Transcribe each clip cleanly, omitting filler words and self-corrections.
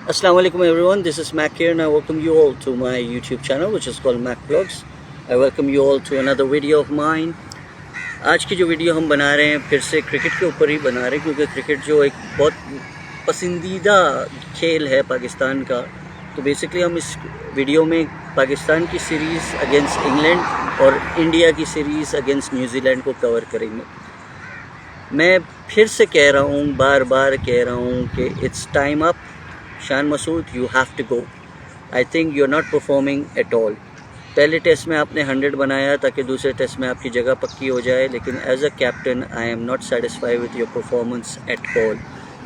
Assalamu alaikum everyone, this is Mac here and I welcome you all to my YouTube channel which is called Mac Vlogs. I welcome you all to another video of mine. आज की जो video हम बना रहे हैं फिर से cricket के ऊपर ही बना रहे हैं क्योंकि क्रिकेट जो एक बहुत पसंदीदा खेल है पाकिस्तान का। तो बेसिकली हम इस वीडियो में पाकिस्तान की सीरीज़ अगेंस्ट इंग्लैंड और इंडिया की सीरीज़ अगेंस्ट न्यूजीलैंड को कवर करेंगे। मैं फिर से कह रहा हूँ, बार बार कह रहा हूँ कि it's time up. Shan Masood, you have to go. I think you are not performing at all. पहले टेस्ट में आपने 100 बनाया ताकि दूसरे टेस्ट में आपकी जगह पक्की हो जाए, लेकिन as a captain I am not satisfied with your performance at all.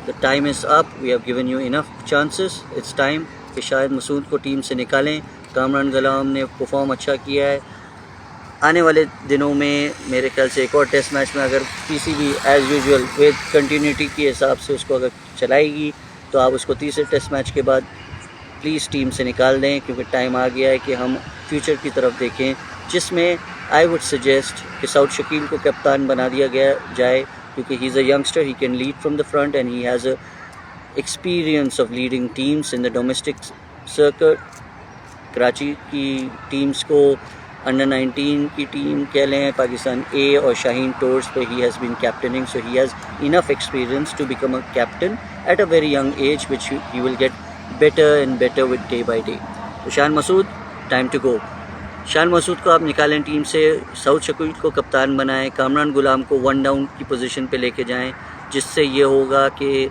The time is up, we have given you enough chances. It's time कि शायद मसूद को टीम से निकालें। कामरान गुलाम ने परफॉर्म अच्छा किया है। आने वाले दिनों में मेरे ख्याल से एक और टेस्ट मैच में अगर PCB as usual with continuity के हिसाब से उसको अगर चलाएगी तो आप उसको तीसरे टेस्ट मैच के बाद प्लीज़ टीम से निकाल दें, क्योंकि टाइम आ गया है कि हम फ्यूचर की तरफ देखें, जिसमें आई वुड सजेस्ट कि साउथ शकील को कप्तान बना दिया गया जाए, क्योंकि he is a youngster, he can lead from the front and he has a experience of leading teams in the domestic circuit. Karachi की टीम्स को अंडर 19 की टीम कह लें, पाकिस्तान ए और शाहीन टूर्स पे ही has been captaining, so he has enough experience to become a captain at a very young age which he will get better and better with day by day. तो Shan Masood, time to go. Shan Masood को आप निकालें team से, south Shakeel को कप्तान बनाएं, कामरान गुलाम को 1 down की पोजीशन पे लेके जाएं, जिससे ये होगा कि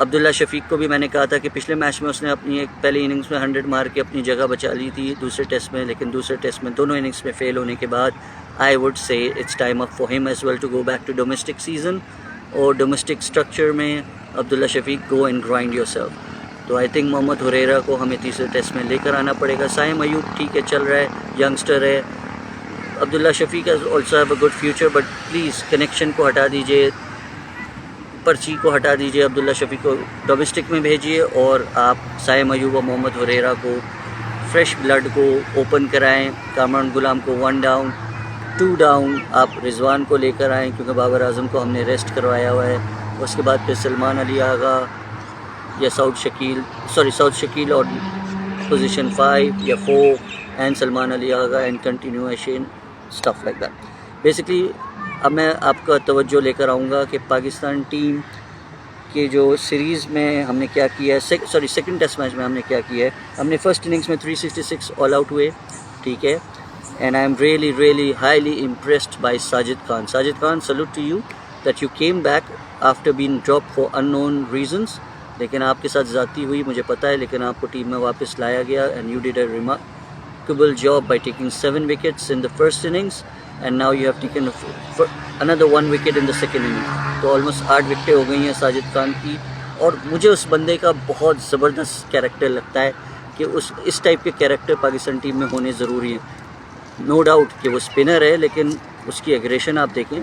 अब्दुल्ला शफीक को भी मैंने कहा था कि पिछले मैच में उसने अपनी एक पहली इनिंग्स में 100 मार के अपनी जगह बचा ली थी दूसरे टेस्ट में, लेकिन दूसरे टेस्ट में दोनों इनिंग्स में फेल होने के बाद I would say it's time up for him as well to go back to domestic season और डोमेस्टिक स्ट्रक्चर में। Abdullah Shafique, go and grind yourself. तो आई थिंक मोहम्मद हुरैरा को हमें तीसरे टेस्ट में लेकर आना पड़ेगा। साइम अयूब ठीक है, चल रहा है, यंगस्टर है। Abdullah Shafique has also have a good future, but please connection को हटा दीजिए, पर्ची को हटा दीजिए, अब्दुल्ला शफीक को डोमेस्टिक में भेजिए और आप साइम अयूब और मोहम्मद हुरैरा को फ्रेश ब्लड को ओपन कराएं। कामरान गुलाम को 1 डाउन 2 डाउन आप रिजवान को लेकर आएँ, क्योंकि बाबर आजम को हमने रेस्ट करवाया हुआ है। उसके बाद फिर सलमान अली आगा या साउथ शकील और पोजीशन 5 या 4 and Salman Ali Agha and continuation stuff like that. Basically अब मैं आपका तवज्जो लेकर आऊँगा कि पाकिस्तान टीम के जो सीरीज़ में हमने क्या किया है, सेकंड टेस्ट मैच में हमने क्या किया है। हमने फर्स्ट इनिंग्स में 366 ऑल आउट हुए, ठीक है, and I am really highly impressed by Sajid Khan. Sajid Khan, salute to you that you came back after being drop for unknown reasons. लेकिन आपके साथ ज़्यादती हुई मुझे पता है, लेकिन आपको टीम में वापस लाया गया and you did a remarkable job by taking 7 wickets in the first innings and now you have taken another 1 wicket in the second inning। तो ऑलमोस्ट 8 विकेटें हो गई हैं साजिद खान की। और मुझे उस बंदे का बहुत ज़बरदस्त कैरेक्टर लगता है कि इस टाइप के कैरेक्टर पाकिस्तान टीम में होने ज़रूरी हैं। नो डाउट कि वो स्पिनर है, लेकिन उसकी एग्रेशन आप देखें,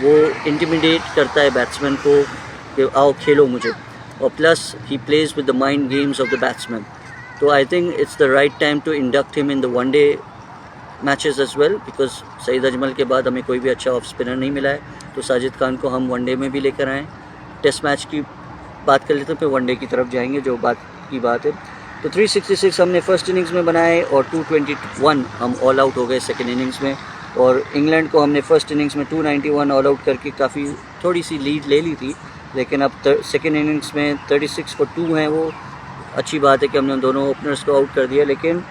वो इंटिमिडेट करता है बैट्समैन को कि आओ खेलो मुझे, और plus he plays with the mind games of the batsman. तो I think it's the right time to induct him in the one day matches as well, because Saeed Ajmal के बाद हमें कोई भी अच्छा ऑफ स्पिनर नहीं मिला है। तो साजिद खान को हम वनडे में भी लेकर आएँ। टेस्ट मैच की बात कर लेते हैं, फिर वनडे की तरफ जाएंगे जो बात है। तो 366 हमने फर्स्ट इनिंग्स में बनाए और 221 हम ऑल आउट हो गए सेकेंड इनिंग्स में। और इंग्लैंड को हमने फर्स्ट इनिंग्स में 291 ऑल आउट करके काफ़ी थोड़ी सी लीड ले ली थी, लेकिन अब सेकेंड इनिंग्स में 36 for 2 हैं। वो अच्छी बात है कि हमने दोनों ओपनर्स को आउट कर दिया, लेकिन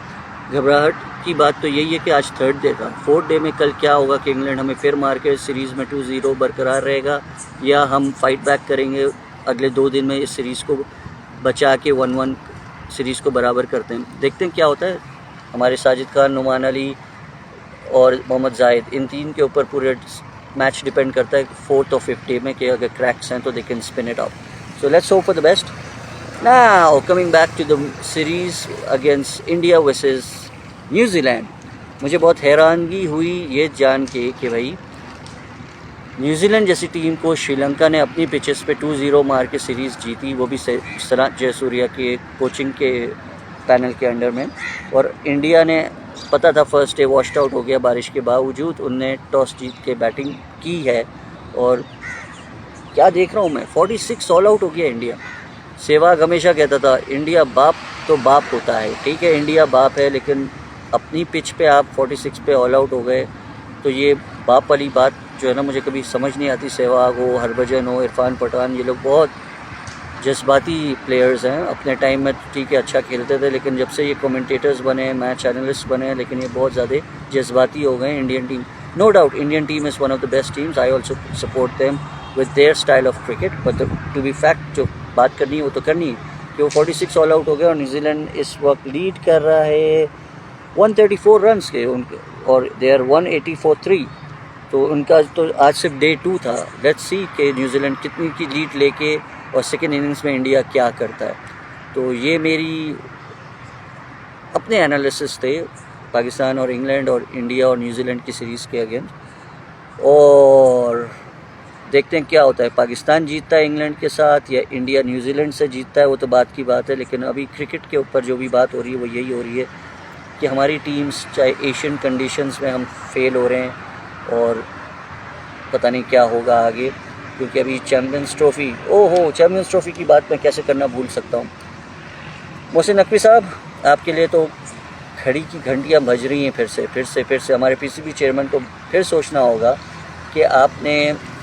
घबराहट की बात तो यही है कि आज 3rd डे था। 4th डे में कल क्या होगा कि इंग्लैंड हमें फिर मार के सीरीज़ में 2-0 बरकरार रहेगा, या हम फाइट बैक करेंगे अगले 2 दिन में इस सीरीज़ को बचा के 1-1 सीरीज़ को बराबर करते हैं। देखते हैं क्या होता है। हमारे साजिद खान, नुमान अली और मोहम्मद जाहिद, इन 3 के ऊपर पूरे मैच डिपेंड करता है 4th और 5th डे में कि अगर क्रैक्स हैं तो they can spin it out. So let's hope for the best. Now coming back to the series against India versus New Zealand, मुझे बहुत हैरानगी हुई ये जान के कि भाई न्यूजीलैंड जैसी टीम को श्रीलंका ने अपनी पिचेस पे 2-0 मार के सीरीज़ जीती, वो भी सलात जयसूर्या के कोचिंग के पैनल के अंडर में। और इंडिया ने, पता था फर्स्ट डे वॉश्ड आउट हो गया बारिश के बावजूद, उनने टॉस जीत के बैटिंग की है। और क्या देख रहा हूँ मैं, 46 ऑल आउट हो गया इंडिया। सहवाग हमेशा कहता था इंडिया बाप तो बाप होता है, ठीक है इंडिया बाप है, लेकिन अपनी पिच पे आप 46 पे ऑल आउट हो गए, तो ये बाप वाली बात जो है ना मुझे कभी समझ नहीं आती। सहवाग हो, हरभजन हो, इरफान पठान, ये लोग बहुत जज्बाती प्लेयर्स हैं। अपने टाइम में ठीक है अच्छा खेलते थे, लेकिन जब से ये कमेंटेटर्स बने, मैच एनालिस्ट बने, लेकिन ये बहुत ज़्यादा जज्बाती हो गए। Indian team, no doubt Indian team is one of the best teams, I also support them with their style of cricket, but to be fact जो बात करनी है वो तो करनी है कि वो 46 ऑल आउट हो गए और न्यूजीलैंड इस वक्त लीड कर रहा है 134 रन्स के उनके, और दे आर 180 for 3। तो उनका तो आज सिर्फ डे 2 था। लेट्स सी कि न्यूजीलैंड कितनी की लीड लेके और सेकेंड इनिंग्स में इंडिया क्या करता है। तो ये मेरी अपने एनालिसिस थे पाकिस्तान और इंग्लैंड और इंडिया और न्यूजीलैंड की सीरीज़ के अगेंस्ट, और देखते हैं क्या होता है। पाकिस्तान जीतता है इंग्लैंड के साथ या इंडिया न्यूजीलैंड से जीतता है, वो तो बात की बात है। लेकिन अभी क्रिकेट के ऊपर जो भी बात हो रही है वो यही हो रही है कि हमारी टीम्स चाहे एशियन कंडीशंस में हम फेल हो रहे हैं, और पता नहीं क्या होगा आगे, क्योंकि अभी चैम्पियंस ट्रॉफ़ी, ओहो चैम्पियंस ट्रॉफ़ी की बात मैं कैसे करना भूल सकता हूँ। मोहसिन नकवी साहब, आपके लिए तो घड़ी की घंटियाँ बज रही हैं फिर से हमारे पीसीबी चेयरमैन को फिर सोचना होगा कि आपने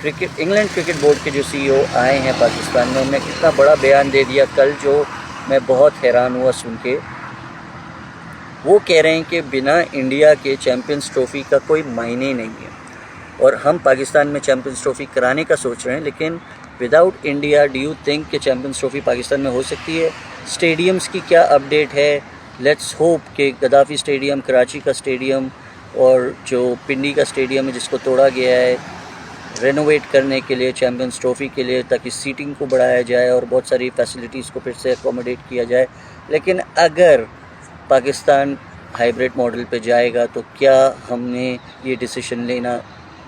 इंग्लैंड क्रिकेट बोर्ड के जो सीईओ आए हैं पाकिस्तान में, उन्होंने कितना बड़ा बयान दे दिया कल, जो मैं बहुत हैरान हुआ सुन के। वो कह रहे हैं कि बिना इंडिया के चैम्पियंस ट्रॉफ़ी का कोई मायने नहीं है, और हम पाकिस्तान में चैम्पियंस ट्रॉफ़ी कराने का सोच रहे हैं, लेकिन without India do you think कि चैम्पियंस ट्रॉफ़ी पाकिस्तान में हो सकती है? स्टेडियम्स की क्या अपडेट है? लेट्स होप कि गद्दाफ़ी स्टेडियम, कराची का स्टेडियम और जो पिंडी का स्टेडियम है जिसको तोड़ा गया है, रेनोवेट करने के लिए चैम्पियंस ट्रॉफ़ी के लिए, ताकि सीटिंग को बढ़ाया जाए और बहुत सारी फैसिलिटीज़ को फिर से अकोमोडेट किया जाए। लेकिन अगर पाकिस्तान हाइब्रिड मॉडल पे जाएगा तो क्या हमने ये डिसीजन लेना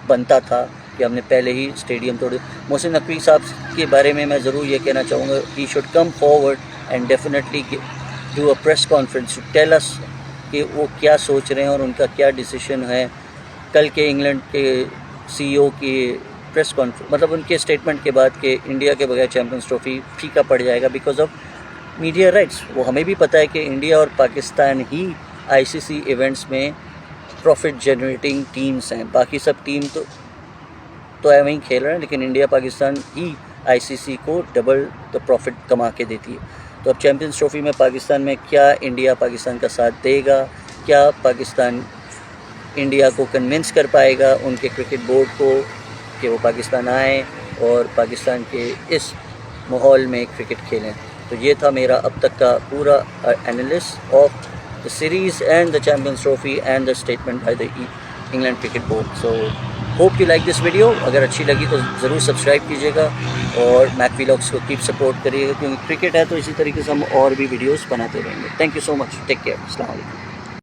बनता था कि हमने पहले ही स्टेडियम तोड़े? मोहसिन नकवी साहब के बारे में मैं ज़रूर ये कहना चाहूँगा, he should come forward and definitely do a press conference to tell us कि वो क्या सोच रहे हैं और उनका क्या डिसीजन है। कल के इंग्लैंड के सीईओ की प्रेस कॉन्फ्रेंस, मतलब उनके स्टेटमेंट के बाद कि इंडिया के बगैर चैम्पियंस ट्रॉफ़ी फीका पड़ जाएगा बिकॉज ऑफ मीडिया राइट्स। वो हमें भी पता है कि इंडिया और पाकिस्तान ही आईसीसी इवेंट्स में प्रॉफिट जनरेटिंग टीम्स हैं, बाकी सब टीम तो वहीं खेल रहे हैं, लेकिन इंडिया पाकिस्तान ही आईसीसी को डबल द प्रॉफिट कमा के देती है। तो अब चैम्पियंस ट्रॉफ़ी में पाकिस्तान में क्या इंडिया पाकिस्तान का साथ देगा? क्या पाकिस्तान इंडिया को कन्विंस कर पाएगा उनके क्रिकेट बोर्ड को कि वो पाकिस्तान आए और पाकिस्तान के इस माहौल में क्रिकेट खेलें? तो ये था मेरा अब तक का पूरा analysis of the series and the champions trophy and the statement by the England cricket board. So hope you like this video. अगर अच्छी लगी तो ज़रूर सब्सक्राइब कीजिएगा और मैक व्लॉग्स को कीप सपोर्ट करिएगा, क्योंकि क्रिकेट है तो इसी तरीके से हम और भी वीडियोस बनाते रहेंगे। Thank you so much, take care, अस्सलाम वालेकुम।